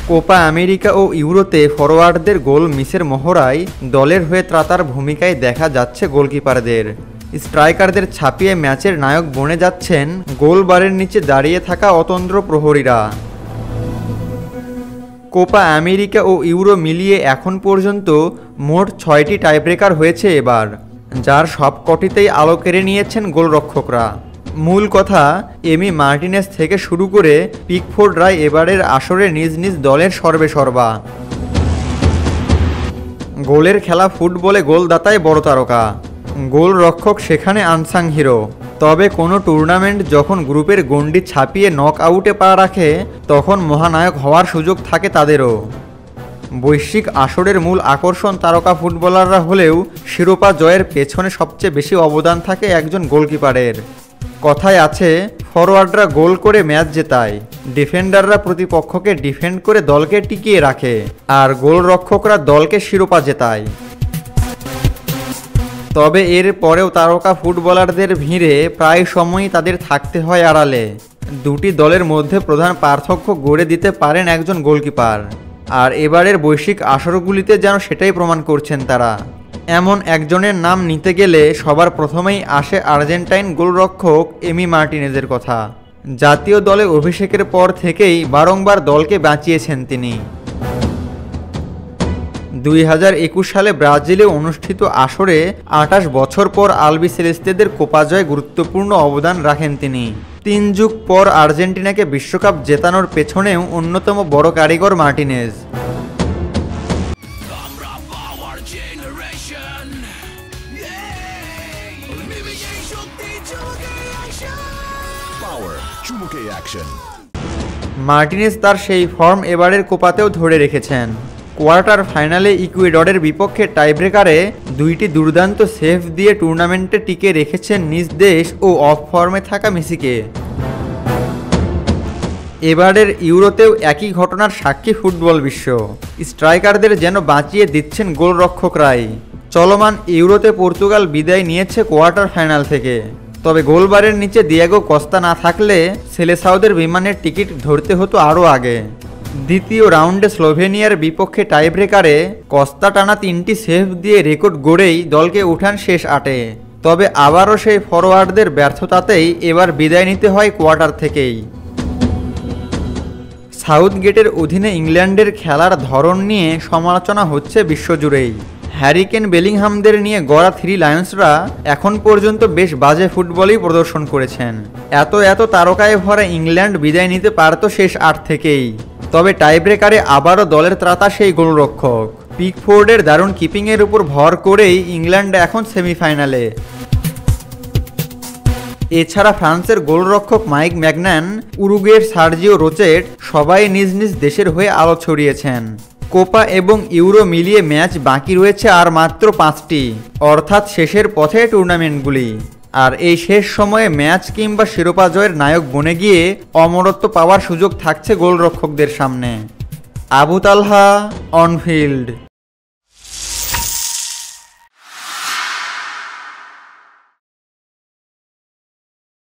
Copa America ও ইউরোতে ফরোয়ার্ডদের গোল মিসের মহড়ায় দলের হয়ে ত্রাতার ভূমিকায় দেখা যাচ্ছে গোলকিপারদের। স্ট্রাইকারদের ছাপিয়ে ম্যাচের নায়ক বনে যাচ্ছেন গোলবারের নিচে দাঁড়িয়ে থাকা অতন্দ্র প্রহরীরা। কোপা আমেরিকা ও ইউরো মিলিয়ে এখন পর্যন্ত মোট 6টি টাইব্রেকার হয়েছে এবার, যার সবকটিতেই আলো কেড়ে নিয়েছেন গোলরক্ষকরা। মূল কথা, এমি মার্টিনেজ থেকে শুরু করে পিকফোর্ডরা এবারের আসরে নিজ নিজ দলের সর্বেসর্বা। গোলের খেলা ফুটবলে গোলদাতাই বড় তারকা, গোলরক্ষক সেখানে আনসাং হিরো। তবে কোনো টুর্নামেন্ট যখন গ্রুপের গণ্ডি ছাপিয়ে নক আউটে পা রাখে, তখন মহানায়ক হওয়ার সুযোগ থাকে তাদেরও। বৈশ্বিক আসরের মূল আকর্ষণ তারকা ফুটবলাররা হলেও শিরোপা জয়ের পেছনে সবচেয়ে বেশি অবদান থাকে একজন গোলকিপারের। কথায় আছে, ফরওয়ার্ডরা গোল করে ম্যাচ জেতায়, ডিফেন্ডাররা প্রতিপক্ষকে ডিফেন্ড করে দলকে টিকিয়ে রাখে, আর গোলরক্ষকরা দলকে শিরোপা জেতায়। তবে এর পরেও তারকা ফুটবলারদের ভিড়ে প্রায় সময়ই তাদের থাকতে হয় আড়ালে। দুটি দলের মধ্যে প্রধান পার্থক্য গড়ে দিতে পারেন একজন গোলকিপার, আর এবারের বৈশ্বিক আসরগুলিতে যেন সেটাই প্রমাণ করছেন তারা। এমন একজনের নাম নিতে গেলে সবার প্রথমেই আসে আর্জেন্টাইন গোলরক্ষক এমি মার্টিনেজের কথা। জাতীয় দলে অভিষেকের পর থেকেই বারংবার দলকে বাঁচিয়েছেন তিনি। 2021 সালে ব্রাজিলে অনুষ্ঠিত আসরে 28 বছর পর আলবিসেলেস্তেদের কোপা জয়ে গুরুত্বপূর্ণ অবদান রাখেন তিনি। 3 যুগ পর আর্জেন্টিনাকে বিশ্বকাপ জেতানোর পেছনেও অন্যতম বড় কারিগর মার্টিনেজ। মার্টিনেজ তার সেই ফর্ম এবারের কোপাতেও ধরে রেখেছেন। কোয়ার্টার ফাইনালে ইকুয়েডরের বিপক্ষে টাইব্রেকারে 2টি দুর্দান্ত সেভ দিয়ে টুর্নামেন্টে টিকে রেখেছেন নিজ দেশ ও অফ ফর্মে থাকা মেসিকে। এবারের ইউরোতেও একই ঘটনার সাক্ষী ফুটবল বিশ্ব। স্ট্রাইকারদের যেন বাঁচিয়ে দিচ্ছেন গোলরক্ষকরাই। চলমান ইউরোতে পর্তুগাল বিদায় নিয়েছে কোয়ার্টার ফাইনাল থেকে। তবে গোলবারের নিচে দিয়েগো কস্তা না থাকলে সেলেসাওদের বিমানের টিকিট ধরতে হতো আরও আগে। দ্বিতীয় রাউন্ডে স্লোভেনিয়ার বিপক্ষে টাইব্রেকারে কস্তা টানা 3টি সেভ দিয়ে রেকর্ড গড়েই দলকে উঠান শেষ 8-এ। তবে আবারও সেই ফরোয়ার্ডদের ব্যর্থতাতেই এবার বিদায় নিতে হয় কোয়ার্টার থেকেই। সাউথগেটের অধীনে ইংল্যান্ডের খেলার ধরন নিয়ে সমালোচনা হচ্ছে বিশ্বজুড়েই। হ্যারিকেন বেলিংহামদের নিয়ে গড়া 3 লায়ন্সরা এখন পর্যন্ত বেশ বাজে ফুটবলই প্রদর্শন করেছেন। এত তারকায় ভরা ইংল্যান্ড বিদায় নিতে পারত শেষ 8 থেকেই। তবে টাইব্রেকারে আবারও দলের ত্রাতা সেই গোলরক্ষক পিকফোর্ডের দারুণ কিপিংয়ের উপর ভর করেই ইংল্যান্ড এখন সেমিফাইনালে। এছাড়া ফ্রান্সের গোলরক্ষক মাইক ম্যাগনান, উরুগুয়ের সার্জিও রোচেট সবাই নিজ নিজ দেশের হয়ে আলো ছড়িয়েছেন। কোপা এবং ইউরো মিলিয়ে ম্যাচ বাকি রয়েছে আর মাত্র 5টি, অর্থাৎ শেষের পথে টুর্নামেন্টগুলি। আর এই শেষ সময়ে ম্যাচ কিংবা শিরোপা জয়ের নায়ক বনে গিয়ে অমরত্ব পাওয়ার সুযোগ থাকছে গোলরক্ষকদের সামনে। আবু তালহা, অনফিল্ড।